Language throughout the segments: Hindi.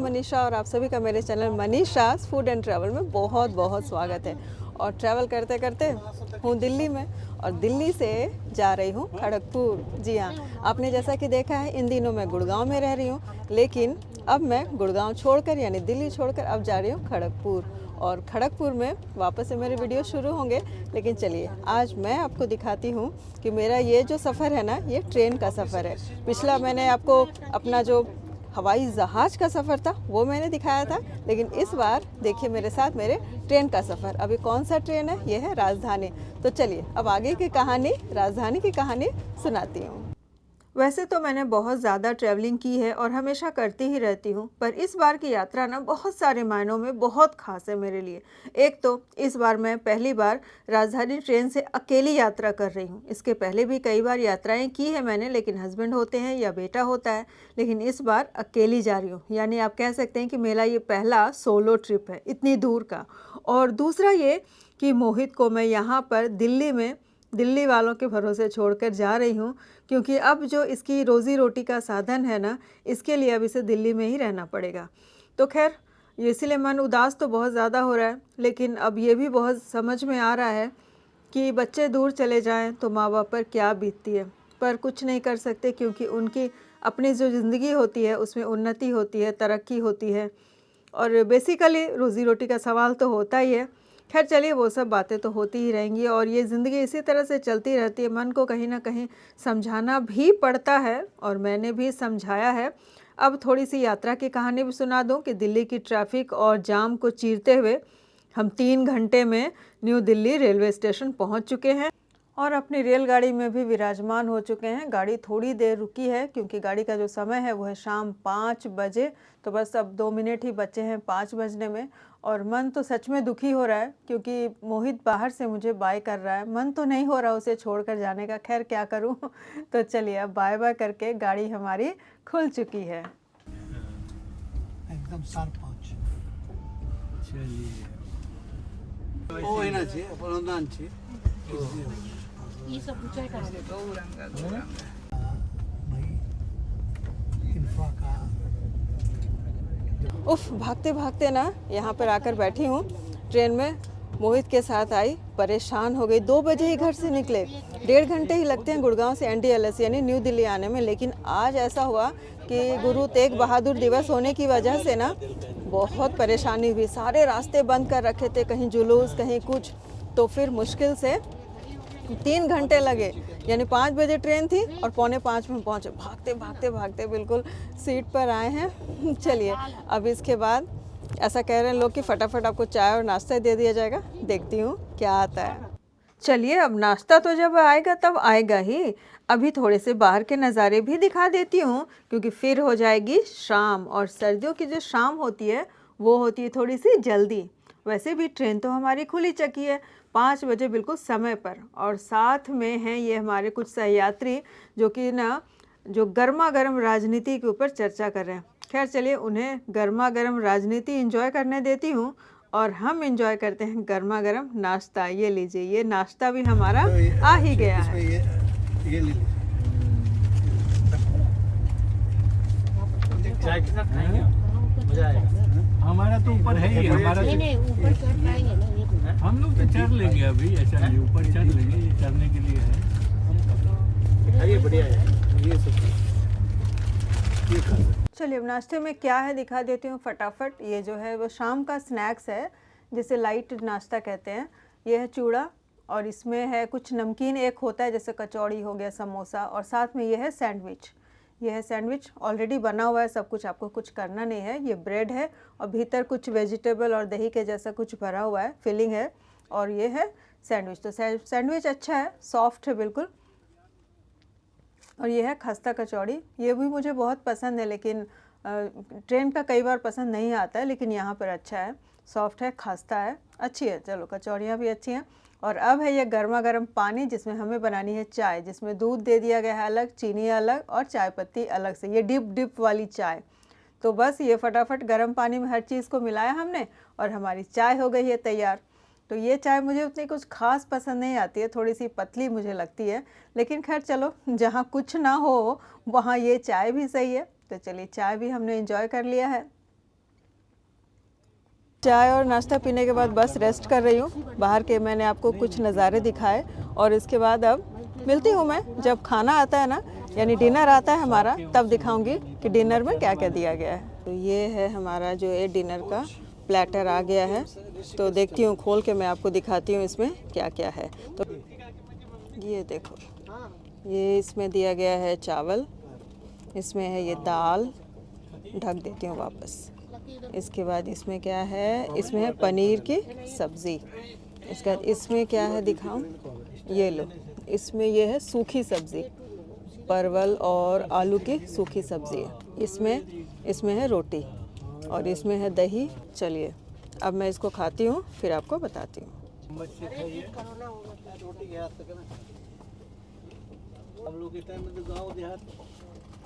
मनीषा और आप सभी का मेरे चैनल मनीषास फूड एंड ट्रैवल में बहुत बहुत स्वागत है। और ट्रैवल करते करते हूँ दिल्ली में और दिल्ली से जा रही हूँ खड़गपुर। जी हाँ, आपने जैसा कि देखा है इन दिनों मैं गुड़गांव में रह रही हूँ, लेकिन अब मैं गुड़गांव छोड़कर यानी दिल्ली छोड़कर अब जा रही हूँ खड़गपुर। और खड़गपुर में वापस से मेरे वीडियो शुरू होंगे, लेकिन चलिए आज मैं आपको दिखाती हूँ कि मेरा ये जो सफ़र है ना, ये ट्रेन का सफ़र है। पिछला मैंने आपको अपना जो हवाई जहाज़ का सफ़र था वो मैंने दिखाया था, लेकिन इस बार देखिए मेरे साथ मेरे ट्रेन का सफ़र। अभी कौन सा ट्रेन है? ये है राजधानी। तो चलिए अब आगे की कहानी, राजधानी की कहानी सुनाती हूँ। वैसे तो मैंने बहुत ज़्यादा ट्रैवलिंग की है और हमेशा करती ही रहती हूँ, पर इस बार की यात्रा ना बहुत सारे मायनों में बहुत खास है मेरे लिए। एक तो इस बार मैं पहली बार राजधानी ट्रेन से अकेली यात्रा कर रही हूँ। इसके पहले भी कई बार यात्राएं की है मैंने, लेकिन हस्बैंड होते हैं या बेटा होता है, लेकिन इस बार अकेली जा रही हूँ। यानी आप कह सकते हैं कि मेरा ये पहला सोलो ट्रिप है इतनी दूर का। और दूसरा ये कि मोहित को मैं यहाँ पर दिल्ली वालों के भरोसे छोड़कर जा रही हूँ, क्योंकि अब जो इसकी रोज़ी रोटी का साधन है ना, इसके लिए अब इसे दिल्ली में ही रहना पड़ेगा। तो खैर इसीलिए मन उदास तो बहुत ज़्यादा हो रहा है, लेकिन अब ये भी बहुत समझ में आ रहा है कि बच्चे दूर चले जाएं तो माँ बाप पर क्या बीतती है। पर कुछ नहीं कर सकते, क्योंकि उनकी अपनी जो ज़िंदगी होती है उसमें उन्नति होती है, तरक्की होती है, और बेसिकली रोज़ी रोटी का सवाल तो होता ही है। खैर चलिए, वो सब बातें तो होती ही रहेंगी और ये ज़िंदगी इसी तरह से चलती रहती है। मन को कहीं ना कहीं समझाना भी पड़ता है और मैंने भी समझाया है। अब थोड़ी सी यात्रा की कहानी भी सुना दूं कि दिल्ली की ट्रैफिक और जाम को चीरते हुए हम 3 घंटे में न्यू दिल्ली रेलवे स्टेशन पहुंच चुके हैं और अपनी रेलगाड़ी में भी विराजमान हो चुके हैं। गाड़ी थोड़ी देर रुकी है क्योंकि गाड़ी का जो समय है वो है शाम 5 बजे। तो बस अब 2 मिनट ही बचे हैं 5 बजने में। और मन तो सच में दुखी हो रहा है, क्योंकि मोहित बाहर से मुझे बाय कर रहा है। मन तो नहीं हो रहा उसे छोड़कर जाने का, खैर क्या करूं। तो चलिए अब बाय बाय करके गाड़ी हमारी खुल चुकी है। एकदम शार्प पहुंच। चलिए ओ एना छे अपनदान छे ये सब ऊंचाई का है। भाई इन्फा का उफ, भागते भागते ना यहाँ पर आकर बैठी हूँ ट्रेन में। मोहित के साथ आई, परेशान हो गई। 2 बजे ही घर से निकले, 1.5 घंटे ही लगते हैं गुड़गांव से NDLS यानी न्यू दिल्ली आने में। लेकिन आज ऐसा हुआ कि गुरु तेग बहादुर दिवस होने की वजह से ना बहुत परेशानी हुई। सारे रास्ते बंद कर रखे थे, कहीं जुलूस कहीं कुछ। तो फिर मुश्किल से 3 घंटे लगे, यानी 5 बजे ट्रेन थी और 4:45 में पहुँचे। भागते भागते भागते बिल्कुल सीट पर आए हैं। चलिए अब इसके बाद ऐसा कह रहे हैं लोग कि फटाफट आपको चाय और नाश्ता दे दिया जाएगा। देखती हूँ क्या आता है। चलिए अब नाश्ता तो जब आएगा तब आएगा ही। अभी थोड़े से बाहर के नज़ारे भी दिखा देती हूँ, क्योंकि फिर हो जाएगी शाम। और सर्दियों की जो शाम होती है वो होती है थोड़ी सी जल्दी। वैसे भी ट्रेन तो हमारी खुली चकी है 5 बजे बिल्कुल समय पर। और साथ में हैं ये हमारे कुछ सहयात्री जो कि ना जो गर्मा गर्म राजनीति के ऊपर चर्चा कर रहे हैं। खैर चलिए उन्हें गर्मा गर्म राजनीति एंजॉय करने देती हूँ और हम एंजॉय करते हैं गर्मा गर्म नाश्ता। ये लीजिए, ये नाश्ता भी हमारा आ ही गया है। ये ले लीजिए। चाय के साथ खाएंगे, मजा आएगा। हमारा तो ऊपर है ही, हमारा नहीं नहीं ऊपर चढ़ पाएंगे ना ये तो। हम लोग तो चढ़ लेंगे अभी। ऐसा नहीं, ऊपर चढ़ लेंगे, ये चढ़ने के लिए है। ये बढ़िया है, ये सब ये खा सकते। चलिए अब नाश्ते में क्या है दिखा देती हूँ फटाफट। ये जो है वो शाम का स्नैक्स है, जिसे लाइट नाश्ता कहते हैं। ये है चूड़ा और इसमें है कुछ नमकीन, एक होता है जैसे कचौड़ी हो गया, समोसा, और साथ में ये है सैंडविच। ये है सैंडविच, ऑलरेडी बना हुआ है सब कुछ, आपको कुछ करना नहीं है। ये ब्रेड है और भीतर कुछ वेजिटेबल और दही के जैसा कुछ भरा हुआ है, फिलिंग है। और ये है सैंडविच। तो सैंडविच अच्छा है, सॉफ्ट है बिल्कुल। और ये है खस्ता कचौड़ी, ये भी मुझे बहुत पसंद है, लेकिन ट्रेन का कई बार पसंद नहीं आता है, लेकिन यहाँ पर अच्छा है, सॉफ्ट है, खस्ता है, अच्छी है। चलो कचौड़ियाँ भी अच्छी हैं। और अब है ये गर्मा गर्म पानी, जिसमें हमें बनानी है चाय, जिसमें दूध दे दिया गया है अलग, चीनी अलग और चाय पत्ती अलग से। ये डिप वाली चाय। तो बस ये फटाफट गर्म पानी में हर चीज़ को मिलाया हमने और हमारी चाय हो गई है तैयार। तो ये चाय मुझे उतनी कुछ खास पसंद नहीं आती है, थोड़ी सी पतली मुझे लगती है, लेकिन खैर चलो, जहाँ कुछ ना हो वहाँ ये चाय भी सही है। तो चलिए चाय भी हमने एंजॉय कर लिया है। चाय और नाश्ता पीने के बाद बस रेस्ट कर रही हूँ। बाहर के मैंने आपको कुछ नज़ारे दिखाए और इसके बाद अब मिलती हूँ मैं जब खाना आता है ना, यानी डिनर आता है हमारा, तब दिखाऊंगी कि डिनर में क्या क्या दिया गया है। तो ये है हमारा जो है डिनर का प्लेटर आ गया है। तो देखती हूँ खोल के मैं आपको दिखाती हूँ इसमें क्या क्या है। तो ये देखो, ये इसमें दिया गया है चावल, इसमें है ये दाल, ढक देती हूँ वापस। इसके बाद इसमें क्या है, इसमें है पनीर की सब्ज़ी। इसके बाद इसमें क्या है दिखाऊं, ये लो, इसमें ये है सूखी सब्ज़ी, परवल और आलू की सूखी सब्ज़ी है। इसमें है रोटी और इसमें है दही। चलिए अब मैं इसको खाती हूँ, फिर आपको बताती हूँ। हम लोग के टाइम में तो गाँव देहात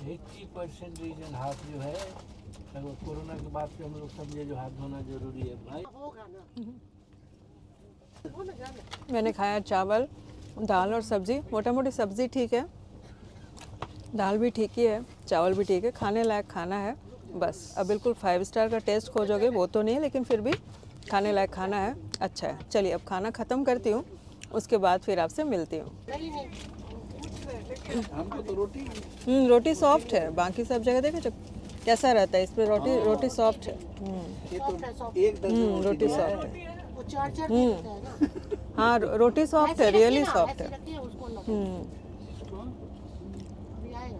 80% रीजन हाथ जो है, अगर कोरोना के बाद से हम लोग समझे जो हाथ धोना जरूरी है भाई। मैंने खाया चावल, दाल और सब्ज़ी। मोटा मोटी सब्ज़ी ठीक है, दाल भी ठीक ही है, चावल भी ठीक है, खाने लायक खाना है। बस अब बिल्कुल 5 स्टार का टेस्ट खोजोगे वो तो नहीं, लेकिन फिर भी खाने लायक खाना है, अच्छा है। चलिए अब खाना ख़त्म करती हूँ, उसके बाद फिर आपसे मिलती हूँ। हमको तो रोटी सॉफ्ट है, बाकी सब जगह देखे तो कैसा रहता है, इसमें रोटी सॉफ्ट है। एक दर्जन रोटी सॉफ्ट है। वो चार चार दे देता है ना। हाँ रोटी सॉफ्ट है, रियली सॉफ्ट है। रखिए उसको लगा। अभी आएगा।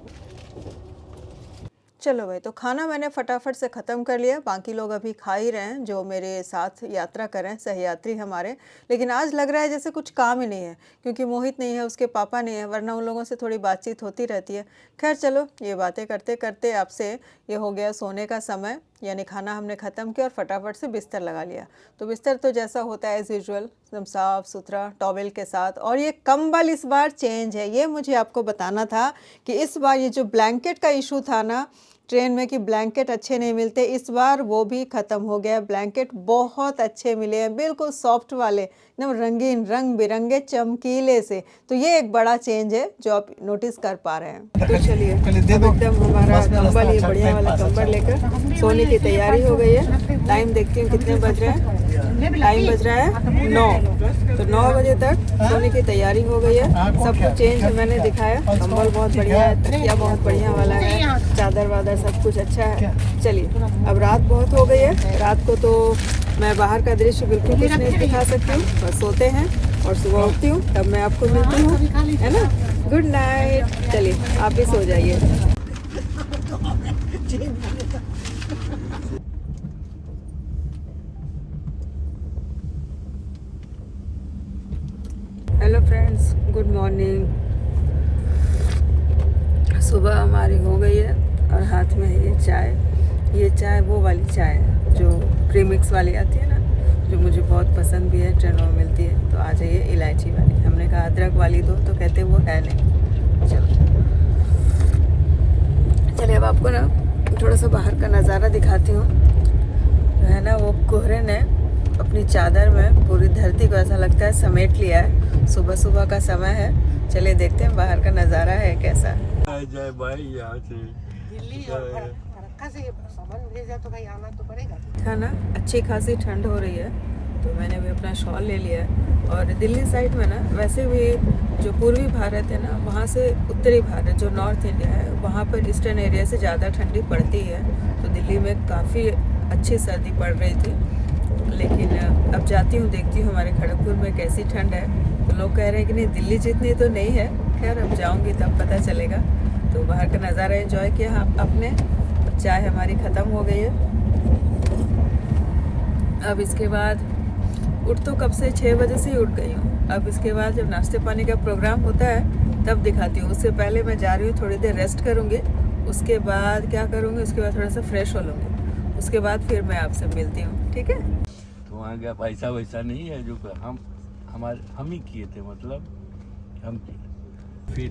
चलो भाई, तो खाना मैंने फटाफट से ख़त्म कर लिया। बाकी लोग अभी खा ही रहे हैं जो मेरे साथ यात्रा करें, सहयात्री हमारे। लेकिन आज लग रहा है जैसे कुछ काम ही नहीं है, क्योंकि मोहित नहीं है, उसके पापा नहीं है, वरना उन लोगों से थोड़ी बातचीत होती रहती है। खैर चलो, ये बातें करते करते आपसे ये हो गया सोने का समय, यानी खाना हमने ख़त्म किया और फटाफट से बिस्तर लगा लिया। तो बिस्तर तो जैसा होता है एज़ यूजुअल एकदम साफ़ सुथरा टॉवेल के साथ। और ये कंबल इस बार चेंज है, ये मुझे आपको बताना था कि इस बार ये जो ब्लैंकेट का इशू था ना ट्रेन में कि ब्लैंकेट अच्छे नहीं मिलते, इस बार वो भी ख़त्म हो गया। ब्लैंकेट बहुत अच्छे मिले हैं, बिल्कुल सॉफ्ट वाले, एकदम रंगीन, रंग बिरंगे, चमकीले से। तो ये एक बड़ा चेंज है जो आप नोटिस कर पा रहे हैं। तो चलिए अब एकदम हमारा कंबल, ये बढ़िया वाला कंबल लेकर सोने की तैयारी हो गई है। टाइम देखती हूँ कितने बज रहे हैं। टाइम बज रहा है 9, तो 9 बजे तक सोने की तैयारी हो गई है। सब कुछ चेंज मैंने दिखाया, कंबल बहुत बढ़िया है, तकिया बहुत बढ़िया वाला है, चादर वादर सब कुछ अच्छा है। चलिए अब रात बहुत हो गई है, रात को तो मैं बाहर का दृश्य बिल्कुल कुछ नहीं दिखा सकती हूँ, बस सोते हैं और सुबह उठती हूँ तब मैं आपको मिलती हूँ, है ना। Good night. चलिए आप भी सो जाइए। Hello friends, good morning. सुबह हमारी हो गई है और हाथ में है ये चाय। ये चाय वो वाली चाय है जो प्रीमिक्स वाली आती है ना, जो मुझे बहुत पसंद भी है, ट्रेनों में मिलती है। तो आ जाइए इलायची वाली। हमने कहा अदरक वाली दो, तो कहते वो है नहीं। चलिए अब आपको ना थोड़ा सा बाहर का नज़ारा दिखाती हूँ। जो है ना वो कोहरे ने अपनी चादर में पूरी धरती को ऐसा लगता है समेट लिया है। सुबह सुबह का समय है, चलिए देखते हैं बाहर का नज़ारा है कैसा। जाए भाई यहाँ से दिल्ली और फरक्का से सामान भेजा तो भाई आना तो पड़ेगा। खाना अच्छी खासी ठंड हो रही है, तो मैंने भी अपना शॉल ले लिया है। और दिल्ली साइड में ना वैसे भी जो पूर्वी भारत है ना, वहाँ से उत्तरी भारत जो नॉर्थ इंडिया है, वहाँ पर ईस्टर्न एरिया से ज़्यादा ठंडी पड़ती है। तो दिल्ली में काफ़ी अच्छी सर्दी पड़ रही थी, लेकिन अब जाती हूँ देखती हूँ हमारे खड़गपुर में कैसी ठंड है। तो लोग कह रहे हैं कि नहीं दिल्ली जितनी तो नहीं है। खैर अब जाऊँगी तब पता चलेगा। तो बाहर का नज़ारा एंजॉय किया आपने। चाय हमारी ख़त्म हो गई है। अब इसके बाद उठ तो कब से 6 बजे से ही उठ गई हूँ। अब इसके बाद जब नाश्ते पानी का प्रोग्राम होता है तब दिखाती हूँ। उससे पहले मैं जा रही हूँ, थोड़ी देर रेस्ट करूँगी। उसके बाद क्या करूँगी, उसके बाद थोड़ा सा फ्रेश हो लूँगी। उसके बाद फिर मैं आपसे मिलती हूँ, ठीक है। तो वहाँ क्या पैसा वैसा नहीं है जो हम ही किए थे, मतलब हम फिर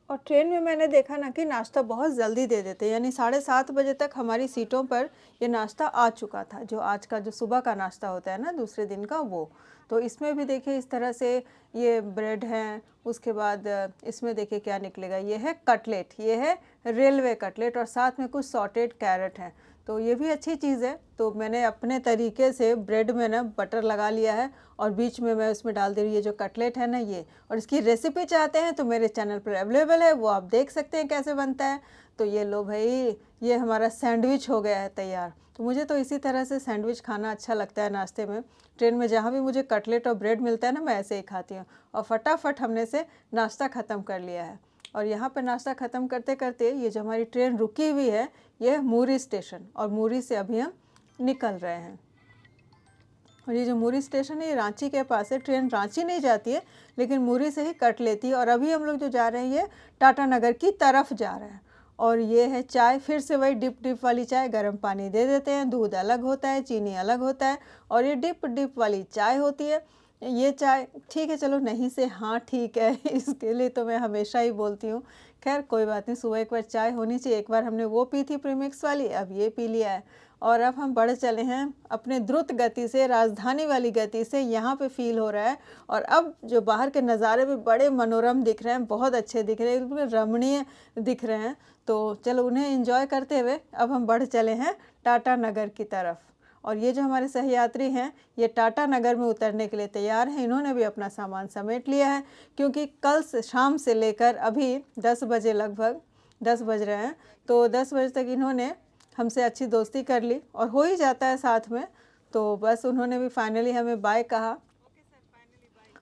और ट्रेन में मैंने देखा ना कि नाश्ता बहुत जल्दी दे देते, यानी 7:30 बजे तक हमारी सीटों पर ये नाश्ता आ चुका था। जो आज का जो सुबह का नाश्ता होता है ना दूसरे दिन का, वो तो इसमें भी देखिए इस तरह से ये ब्रेड हैं। उसके बाद इसमें देखिए क्या निकलेगा, ये है कटलेट, ये है रेलवे कटलेट और साथ में कुछ सॉटेड कैरेट हैं। तो ये भी अच्छी चीज़ है। तो मैंने अपने तरीके से ब्रेड में ना बटर लगा लिया है और बीच में मैं उसमें डाल दे रही हूँ ये जो कटलेट है ना ये। और इसकी रेसिपी चाहते हैं तो मेरे चैनल पर अवेलेबल है, वो आप देख सकते हैं कैसे बनता है। तो ये लो भाई, ये हमारा सैंडविच हो गया है तैयार। तो मुझे तो इसी तरह से सैंडविच खाना अच्छा लगता है नाश्ते में। ट्रेन में जहाँ भी मुझे कटलेट और ब्रेड मिलता है ना, मैं ऐसे ही खाती हूँ। और फटाफट हमने से नाश्ता ख़त्म कर लिया है। और यहाँ पे नाश्ता ख़त्म करते करते ये जो हमारी ट्रेन रुकी हुई है ये है मूरी स्टेशन, और मूरी से अभी हम निकल रहे हैं। और ये जो मूरी स्टेशन है ये रांची के पास है। ट्रेन रांची नहीं जाती है लेकिन मूरी से ही कट लेती है। और अभी हम लोग जो जा रहे हैं ये टाटा नगर की तरफ जा रहे हैं। और ये है चाय, फिर से वही डिप वाली चाय, गर्म पानी दे देते हैं, दूध अलग होता है, चीनी अलग होता है, और ये डिप वाली चाय होती है। ये चाय ठीक है, चलो नहीं से हाँ ठीक है, इसके लिए तो मैं हमेशा ही बोलती हूँ। खैर कोई बात नहीं, सुबह एक बार चाय होनी चाहिए। एक बार हमने वो पी थी प्रीमिक्स वाली, अब ये पी लिया है। और अब हम बढ़ चले हैं अपने द्रुत गति से, राजधानी वाली गति से। यहाँ पे फील हो रहा है। और अब जो बाहर के नज़ारे भी बड़े मनोरम दिख रहे हैं, बहुत अच्छे दिख रहे हैं, बिल्कुल रमणीय दिख रहे हैं। तो चलो उन्हें एंजॉय करते हुए अब हम बढ़ चले हैं टाटा नगर की तरफ। और ये जो हमारे सहयात्री हैं ये टाटा नगर में उतरने के लिए तैयार हैं। इन्होंने भी अपना सामान समेट लिया है, क्योंकि कल से शाम से लेकर अभी 10 बजे, लगभग 10 बज रहे हैं, तो 10 बजे तक इन्होंने हमसे अच्छी दोस्ती कर ली और हो ही जाता है साथ में। तो बस उन्होंने भी फाइनली हमें बाय कहा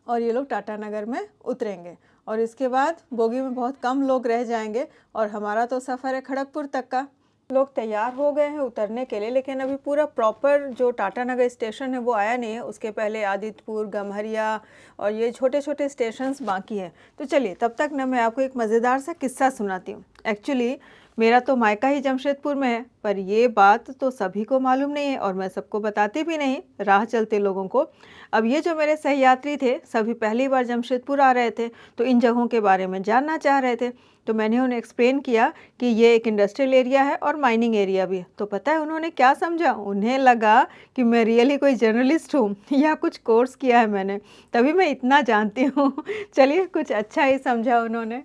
और ये लोग टाटा नगर में उतरेंगे। और इसके बाद बोगी में बहुत कम लोग रह जाएंगे और हमारा तो सफ़र है खड़गपुर तक का। लोग तैयार हो गए हैं उतरने के लिए, लेकिन अभी पूरा प्रॉपर जो टाटा नगर स्टेशन है वो आया नहीं है। उसके पहले आदित्यपुर, गम्हरिया और ये छोटे छोटे स्टेशंस बाकी हैं। तो चलिए तब तक ना मैं आपको एक मज़ेदार सा किस्सा सुनाती हूँ। एक्चुअली मेरा तो मायका ही जमशेदपुर में है, पर ये बात तो सभी को मालूम नहीं है और मैं सबको बताती भी नहीं, राह चलते लोगों को। अब ये जो मेरे सहयात्री थे सभी पहली बार जमशेदपुर आ रहे थे, तो इन जगहों के बारे में जानना चाह रहे थे। तो मैंने उन्हें एक्सप्लेन किया कि ये एक इंडस्ट्रियल एरिया है और माइनिंग एरिया भी है। तो पता है उन्होंने क्या समझा? उन्हें लगा कि मैं रियली कोई जर्नलिस्ट हूँ या कुछ कोर्स किया है मैंने, तभी मैं इतना जानती हूँ। चलिए कुछ अच्छा ही समझा उन्होंने।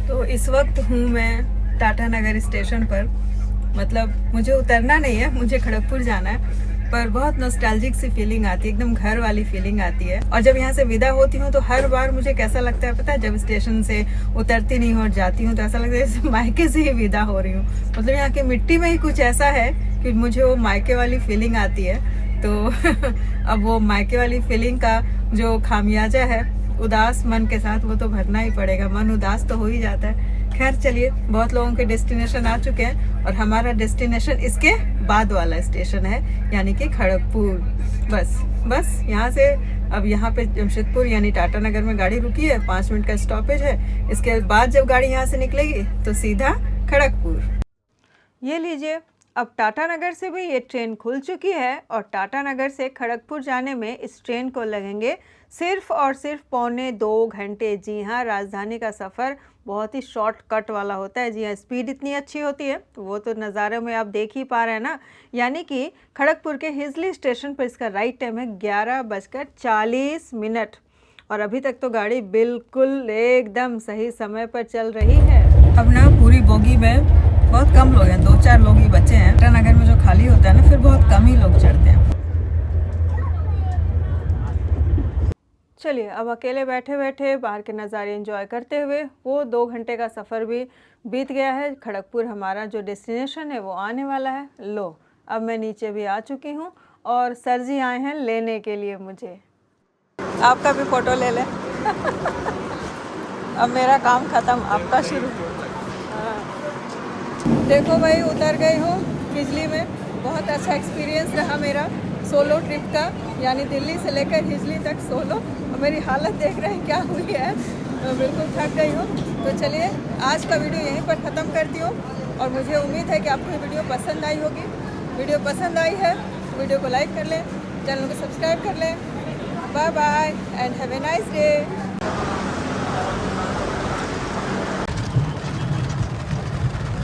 तो इस वक्त हूँ मैं टाटा नगर स्टेशन पर। मतलब मुझे उतरना नहीं है, मुझे खड़गपुर जाना है, पर बहुत नॉस्टैल्जिक सी फीलिंग आती है, एकदम घर वाली फीलिंग आती है। और जब यहाँ से विदा होती हूँ तो हर बार मुझे कैसा लगता है पता है? जब स्टेशन से उतरती नहीं हूँ और जाती हूँ तो ऐसा लगता है जैसे मायके से ही विदा हो रही हूँ। मतलब यहाँ की मिट्टी में ही कुछ ऐसा है कि मुझे वो मायके वाली फीलिंग आती है। तो अब वो मायके वाली फीलिंग का जो खामियाजा है उदास मन के साथ, वो तो भरना ही पड़ेगा। मन उदास तो हो ही जाता है। खैर चलिए, बहुत लोगों के डेस्टिनेशन आ चुके हैं और हमारा डेस्टिनेशन इसके बाद वाला स्टेशन है, यानी कि खड़गपुर। बस यहाँ से अब यहाँ पे जमशेदपुर यानी टाटा नगर में गाड़ी रुकी है, 5 मिनट का स्टॉपेज है। इसके बाद जब गाड़ी यहाँ से निकलेगी तो सीधा खड़गपुर। ये लीजिए, अब टाटा नगर से भी ये ट्रेन खुल चुकी है और टाटा नगर से खड़गपुर जाने में इस ट्रेन को लगेंगे सिर्फ और सिर्फ 1.25 घंटे। जी हाँ, राजधानी का सफ़र बहुत ही शॉर्टकट वाला होता है। जी हाँ, स्पीड इतनी अच्छी होती है, वो तो नज़ारे में आप देख ही पा रहे हैं ना। यानी कि खड़गपुर के हिजली स्टेशन पर इसका राइट टाइम है 11:40 और अभी तक तो गाड़ी बिल्कुल एकदम सही समय पर चल रही है। अब ना पूरी बोगी में बहुत कम लोग हैं, 2-4 लोग ही बचे हैं। टाटा नगर में जो खाली होता है ना, फिर बहुत कम ही लोग चढ़ते हैं। चलिए, अब अकेले बैठे बैठे बाहर के नज़ारे एंजॉय करते हुए वो 2 घंटे का सफ़र भी बीत गया है। खड़गपुर हमारा जो डेस्टिनेशन है वो आने वाला है। लो, अब मैं नीचे भी आ चुकी हूँ और सर जी आए हैं लेने के लिए मुझे। आपका भी फ़ोटो ले लें। अब मेरा काम ख़त्म, आपका शुरू। देखो भाई, उतर गई हूँ हिजली में। बहुत अच्छा एक्सपीरियंस रहा मेरा सोलो ट्रिप का, यानी दिल्ली से लेकर हिजली तक सोलो। और मेरी हालत देख रहे हैं क्या हुई है, तो बिल्कुल थक गई हूँ। तो चलिए आज का वीडियो यहीं पर ख़त्म करती हूँ और मुझे उम्मीद है कि आपको ये वीडियो पसंद आई होगी। वीडियो पसंद आई है वीडियो को लाइक कर लें, चैनल को सब्सक्राइब कर लें। Bye bye and have a nice day.